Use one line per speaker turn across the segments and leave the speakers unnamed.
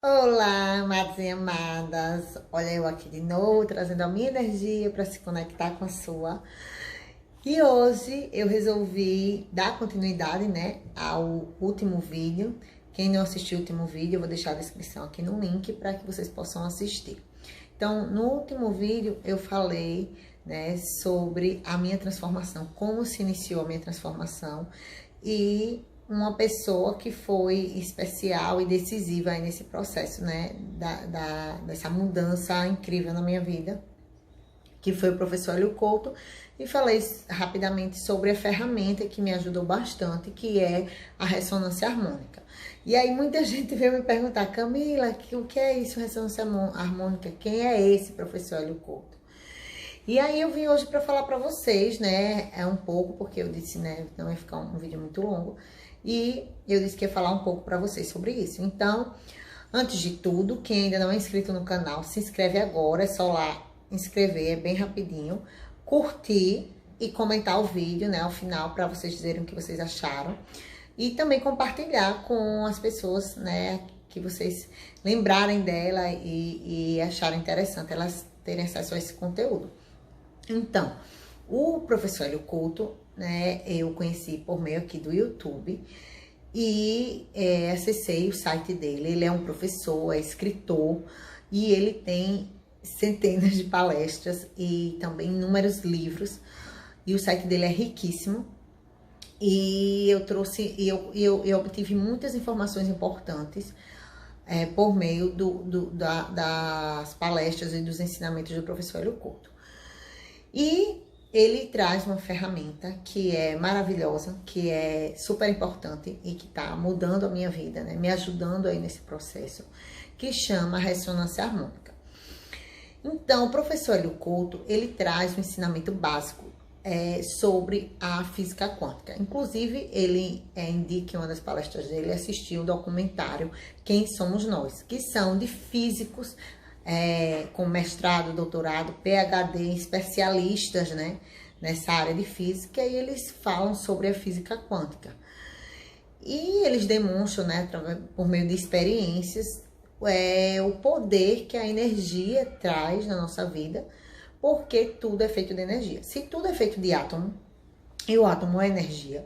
Olá, amados e amadas. Olha eu aqui de novo, trazendo a minha energia para se conectar com a sua. E hoje eu resolvi dar continuidade, né, ao último vídeo. Quem não assistiu o último vídeo, eu vou deixar a descrição aqui no link para que vocês possam assistir. Então, no último vídeo eu falei, né, sobre a minha transformação, como se iniciou a minha transformação e uma pessoa que foi especial e decisiva aí nesse processo, né, dessa mudança incrível na minha vida, que foi o professor Hélio Couto, e falei rapidamente sobre a ferramenta que me ajudou bastante, que é a ressonância harmônica. E aí muita gente veio me perguntar, Camila, o que é isso, ressonância harmônica? Quem é esse professor Hélio Couto? E aí eu vim hoje para falar para vocês, né, um pouco, porque eu disse, né, não ia ficar um vídeo muito longo, e eu disse que ia falar um pouco para vocês sobre isso. Então, antes de tudo, quem ainda não é inscrito no canal, se inscreve agora, é só lá inscrever, é bem rapidinho, curtir e comentar o vídeo, né, ao final, para vocês dizerem o que vocês acharam. E também compartilhar com as pessoas, né, que vocês lembrarem dela e acharem interessante elas terem acesso a esse conteúdo. Então, o professor Hélio Couto, né, eu conheci por meio aqui do YouTube e acessei o site dele. Ele é um professor, é escritor e ele tem centenas de palestras e também inúmeros livros. E o site dele é riquíssimo. E eu trouxe, eu obtive muitas informações importantes por meio das palestras e dos ensinamentos do professor Hélio Couto. E ele traz uma ferramenta que é maravilhosa, que é super importante e que está mudando a minha vida, né? Me ajudando aí nesse processo, que chama ressonância harmônica. Então, o professor Hélio Couto, ele traz um ensinamento básico sobre a física quântica. Inclusive, ele indica em uma das palestras dele assistir o documentário Quem Somos Nós, que são de físicos com mestrado, doutorado, PhD, especialistas, né, nessa área de física, e eles falam sobre a física quântica. E eles demonstram, né, por meio de experiências, o poder que a energia traz na nossa vida, porque tudo é feito de energia. Se tudo é feito de átomo, e o átomo é energia,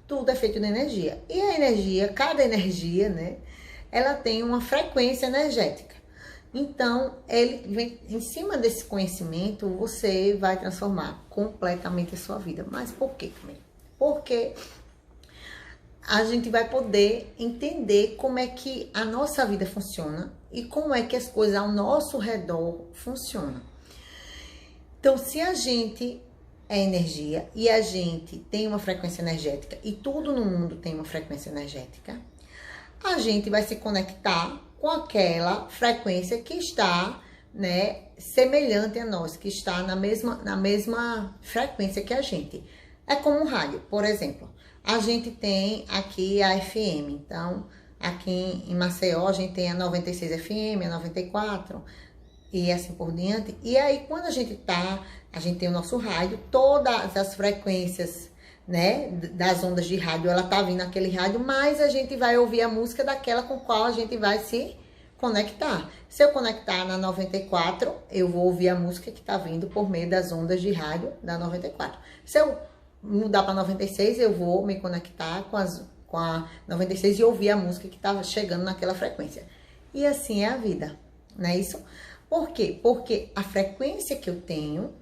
tudo é feito de energia. E a energia, cada energia, né, ela tem uma frequência energética. Então, ele vem em cima desse conhecimento, você vai transformar completamente a sua vida. Mas por quê, Camila? Porque a gente vai poder entender como é que a nossa vida funciona e como é que as coisas ao nosso redor funcionam. Então, se a gente é energia e a gente tem uma frequência energética e tudo no mundo tem uma frequência energética, a gente vai se conectar com aquela frequência que está, né, semelhante a nós, que está na mesma frequência que a gente. É como um rádio, por exemplo. A gente tem aqui a FM, então, aqui em Maceió, a gente tem a 96 FM, a 94, e assim por diante. E aí, quando a gente tem o nosso rádio, todas as frequências, né, das ondas de rádio, ela tá vindo naquele rádio, mas a gente vai ouvir a música daquela com qual a gente vai se conectar. Se eu conectar na 94, eu vou ouvir a música que tá vindo por meio das ondas de rádio da 94. Se eu mudar para 96, eu vou me conectar com a 96 e ouvir a música que tá chegando naquela frequência. E assim é a vida, não é isso? Por quê? Porque a frequência que eu tenho,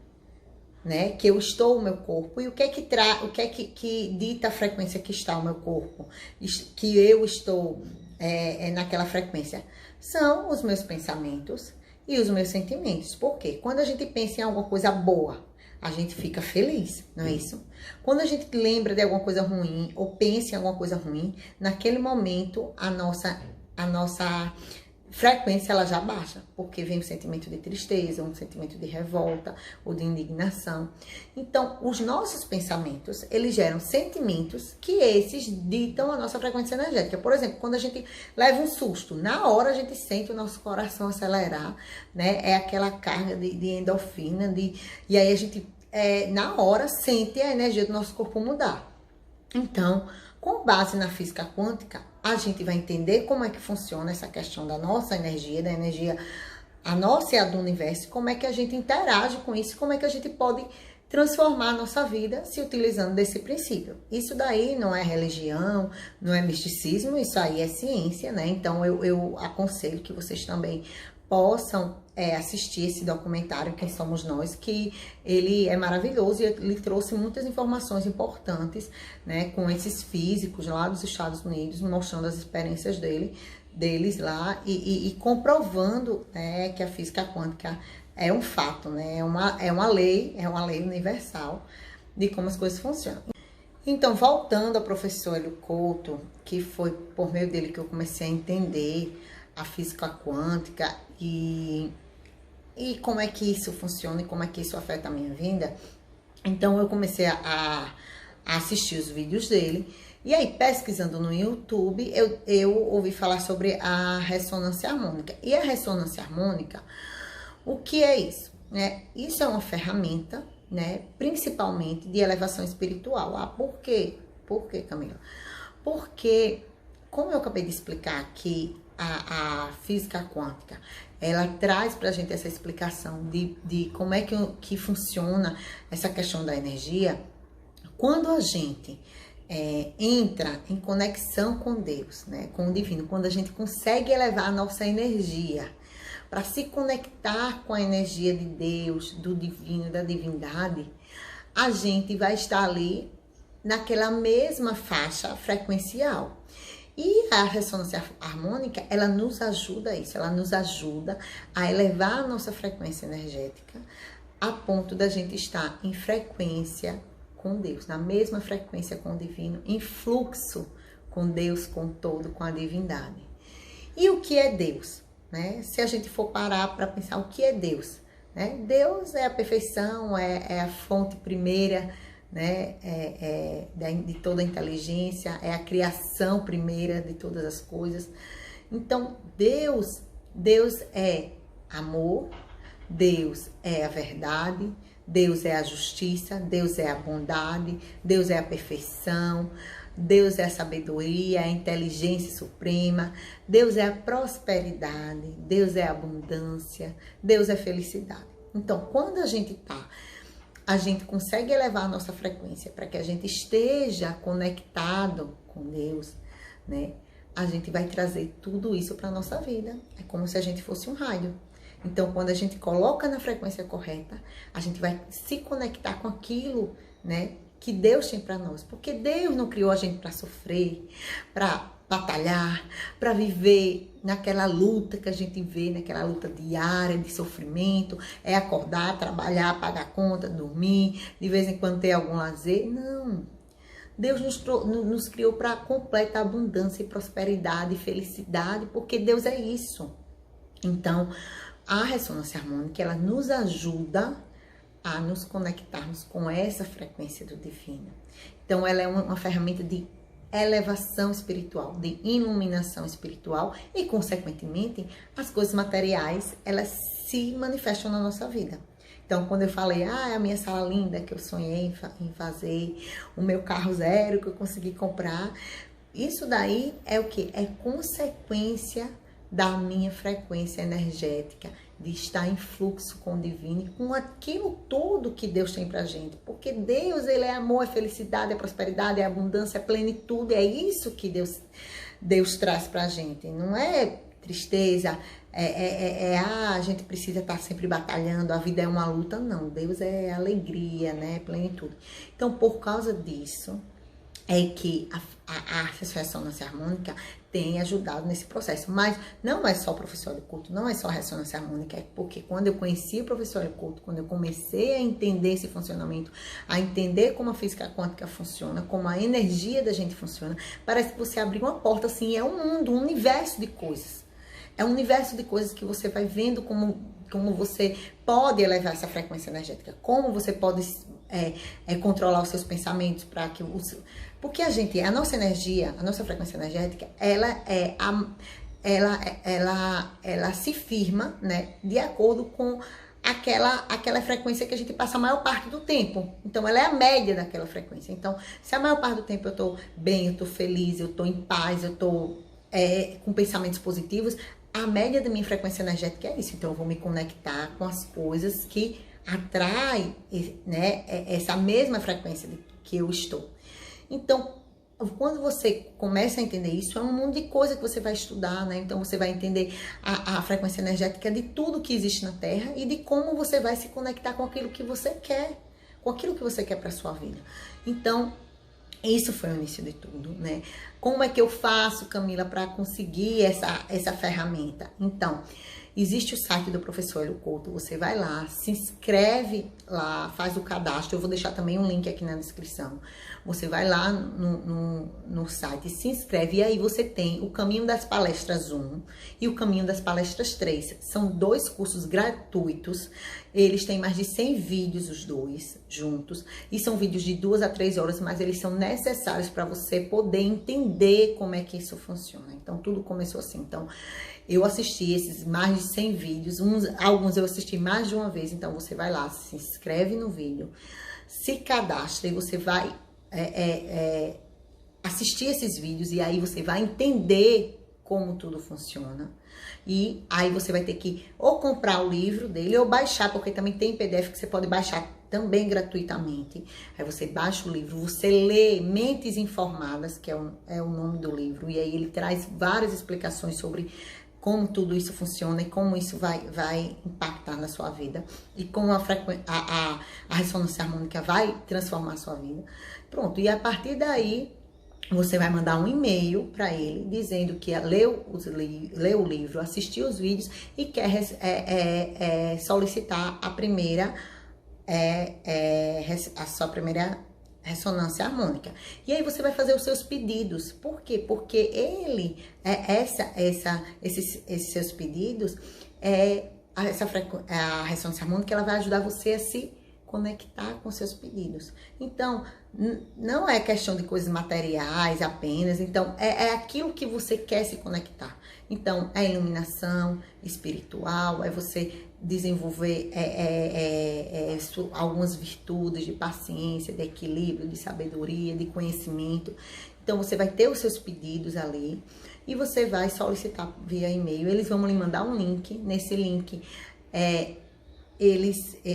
né, que eu estou o meu corpo, e o que é que dita a frequência que está o meu corpo, que eu estou naquela frequência, são os meus pensamentos e os meus sentimentos. Por quê? Quando a gente pensa em alguma coisa boa, a gente fica feliz, não é isso? Quando a gente lembra de alguma coisa ruim ou pensa em alguma coisa ruim, naquele momento a nossa frequência ela já baixa, porque vem um sentimento de tristeza, um sentimento de revolta ou de indignação. Então, os nossos pensamentos, eles geram sentimentos que esses ditam a nossa frequência energética. Por exemplo, quando a gente leva um susto, na hora a gente sente o nosso coração acelerar, né? É aquela carga de endorfina, e aí a gente, na hora, sente a energia do nosso corpo mudar. Então, com base na física quântica, a gente vai entender como é que funciona essa questão da nossa energia, da energia, a nossa e a do universo, como é que a gente interage com isso, como é que a gente pode transformar a nossa vida se utilizando desse princípio. Isso daí não é religião, não é misticismo, isso aí é ciência, né? Então eu aconselho que vocês também possam assistir esse documentário Quem Somos Nós, que ele é maravilhoso e ele trouxe muitas informações importantes, né, com esses físicos lá dos Estados Unidos, mostrando as experiências deles lá e comprovando, né, que a física quântica é um fato, né, é uma lei universal de como as coisas funcionam. Então, voltando ao professor Hélio Couto, que foi por meio dele que eu comecei a entender a física quântica e como é que isso funciona e como é que isso afeta a minha vida. Então eu comecei a assistir os vídeos dele e aí pesquisando no YouTube eu ouvi falar sobre a ressonância harmônica. E a ressonância harmônica, o que é isso? Isso é uma ferramenta, né, principalmente de elevação espiritual. Ah, por quê? Por quê, Camila? Porque, como eu acabei de explicar aqui, a física quântica, ela traz pra gente essa explicação de como é que funciona essa questão da energia. Quando a gente entra em conexão com Deus, né, com o divino, quando a gente consegue elevar a nossa energia para se conectar com a energia de Deus, do divino, da divindade, a gente vai estar ali naquela mesma faixa frequencial. E a ressonância harmônica, ela nos ajuda a isso, ela nos ajuda a elevar a nossa frequência energética a ponto da gente estar em frequência com Deus, na mesma frequência com o divino, em fluxo com Deus, com todo, com a divindade. E o que é Deus? Né? Se a gente for parar para pensar o que é Deus, né? Deus é a perfeição, é a fonte primeira, né, de toda a inteligência, é a criação primeira de todas as coisas. Então, Deus é amor, Deus é a verdade, Deus é a justiça, Deus é a bondade, Deus é a perfeição, Deus é a sabedoria, a inteligência suprema, Deus é a prosperidade, Deus é a abundância, Deus é a felicidade. Então, quando a gente consegue elevar a nossa frequência para que a gente esteja conectado com Deus, né? A gente vai trazer tudo isso para a nossa vida. É como se a gente fosse um raio. Então, quando a gente coloca na frequência correta, a gente vai se conectar com aquilo, né, que Deus tem para nós. Porque Deus não criou a gente para sofrer, para batalhar, para viver naquela luta que a gente vê, naquela luta diária de sofrimento, é acordar, trabalhar, pagar conta, dormir, de vez em quando ter algum lazer. Não. Deus nos criou para completa abundância e prosperidade e felicidade, porque Deus é isso. Então, a ressonância harmônica, ela nos ajuda a nos conectarmos com essa frequência do divino. Então, ela é uma ferramenta de elevação espiritual, de iluminação espiritual e, consequentemente, as coisas materiais, elas se manifestam na nossa vida. Então, quando eu falei, a minha sala linda que eu sonhei em fazer, o meu carro zero que eu consegui comprar, isso daí é o quê? É consequência da minha frequência energética, de estar em fluxo com o divino, com aquilo tudo que Deus tem pra gente. Porque Deus, ele é amor, é felicidade, é prosperidade, é abundância, é plenitude, é isso que Deus traz pra gente. Não é tristeza, a gente precisa estar sempre batalhando, a vida é uma luta, não. Deus é alegria, né, plenitude. Então, por causa disso, é que a ressonância harmônica tem ajudado nesse processo. Mas não é só o professor Hélio Couto, não é só a ressonância harmônica, é porque quando eu conheci o professor Hélio Couto, quando eu comecei a entender esse funcionamento, a entender como a física quântica funciona, como a energia da gente funciona, parece que você abriu uma porta, assim, é um mundo, um universo de coisas. É um universo de coisas que você vai vendo como você pode elevar essa frequência energética, como você pode controlar os seus pensamentos para que porque a nossa energia, a nossa frequência energética, ela se firma, né, de acordo com aquela frequência que a gente passa a maior parte do tempo. Então, ela é a média daquela frequência. Então, se a maior parte do tempo eu tô bem, eu tô feliz, eu tô em paz, eu tô com pensamentos positivos, a média da minha frequência energética é isso. Então, eu vou me conectar com as coisas que atraem, né, essa mesma frequência que eu estou. Então, quando você começa a entender isso, é um mundo de coisa que você vai estudar, né? Então, você vai entender a frequência energética de tudo que existe na Terra e de como você vai se conectar com aquilo que você quer, com aquilo que você quer para sua vida. Então, isso foi o início de tudo, né? Como é que eu faço, Camila, para conseguir essa ferramenta? Então, existe o site do professor Hélio Couto, você vai lá, se inscreve lá, faz o cadastro, eu vou deixar também um link aqui na descrição. Você vai lá no site, se inscreve e aí você tem o Caminho das Palestras 1 e o Caminho das Palestras 3. São 2 cursos gratuitos, eles têm mais de 100 vídeos os dois juntos e são vídeos de 2 a 3 horas, mas eles são necessários para você poder entender como é que isso funciona. Então, tudo começou assim. Então, eu assisti esses mais de 100 vídeos, alguns eu assisti mais de uma vez, então você vai lá, se inscreve no vídeo, se cadastra e você vai assistir esses vídeos e aí você vai entender como tudo funciona. E aí você vai ter que ou comprar o livro dele ou baixar, porque também tem PDF que você pode baixar também gratuitamente. Aí você baixa o livro, você lê Mentes Informadas, que é o nome do livro, e aí ele traz várias explicações sobre como tudo isso funciona e como isso vai impactar na sua vida e como a ressonância harmônica vai transformar a sua vida. Pronto, e a partir daí você vai mandar um e-mail para ele dizendo que leu o livro, assistiu os vídeos e quer solicitar a sua primeira ressonância harmônica. E aí você vai fazer os seus pedidos. Por quê? Porque esses seus pedidos, a ressonância harmônica, ela vai ajudar você a se conectar com seus pedidos. Então, não é questão de coisas materiais apenas. Então, é aquilo que você quer se conectar. Então, é iluminação espiritual, é você desenvolver algumas virtudes de paciência, de equilíbrio, de sabedoria, de conhecimento. Então, você vai ter os seus pedidos ali e você vai solicitar via e-mail. Eles vão lhe mandar um link. Nesse link,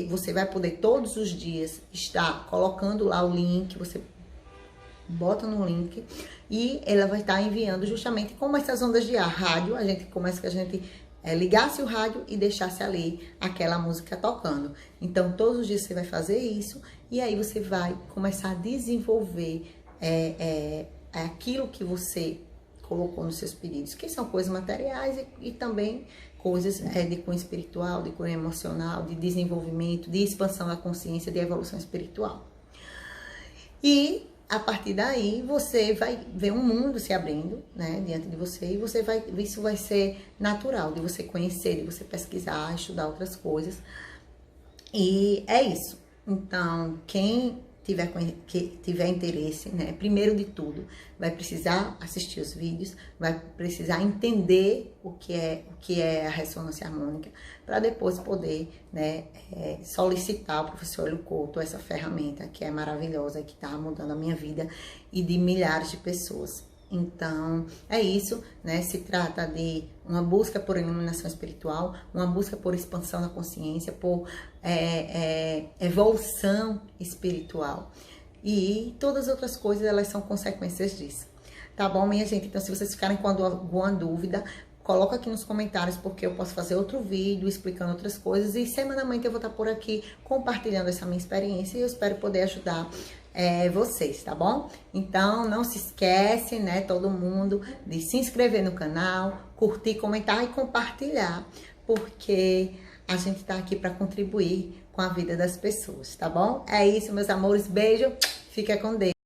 você vai poder todos os dias estar colocando lá o link, você bota no link e ela vai estar enviando justamente como essas ondas de ar, rádio, como é que a gente ligasse o rádio e deixasse ali aquela música tocando. Então, todos os dias você vai fazer isso e aí você vai começar a desenvolver aquilo que você colocou nos seus pedidos, que são coisas materiais e também coisas de cunho espiritual, de cunho emocional, de desenvolvimento, de expansão da consciência, de evolução espiritual. E a partir daí você vai ver um mundo se abrindo, né, diante de você e isso vai ser natural de você conhecer, de você pesquisar, estudar outras coisas. E é isso. Então, quem tiver interesse, né, primeiro de tudo, vai precisar assistir os vídeos, vai precisar entender o que é a ressonância harmônica, para depois poder, né, solicitar ao professor Hélio Couto essa ferramenta que é maravilhosa, que está mudando a minha vida e de milhares de pessoas. Então, é isso, né? Se trata de uma busca por iluminação espiritual, uma busca por expansão da consciência, por evolução espiritual. E todas as outras coisas, elas são consequências disso. Tá bom, minha gente? Então, se vocês ficarem com alguma dúvida, coloca aqui nos comentários, porque eu posso fazer outro vídeo explicando outras coisas. E semanalmente eu vou estar por aqui compartilhando essa minha experiência e eu espero poder ajudar vocês, tá bom? Então, não se esquece, né, todo mundo, de se inscrever no canal, curtir, comentar e compartilhar, porque a gente tá aqui para contribuir com a vida das pessoas, tá bom? É isso, meus amores, beijo, fica com Deus.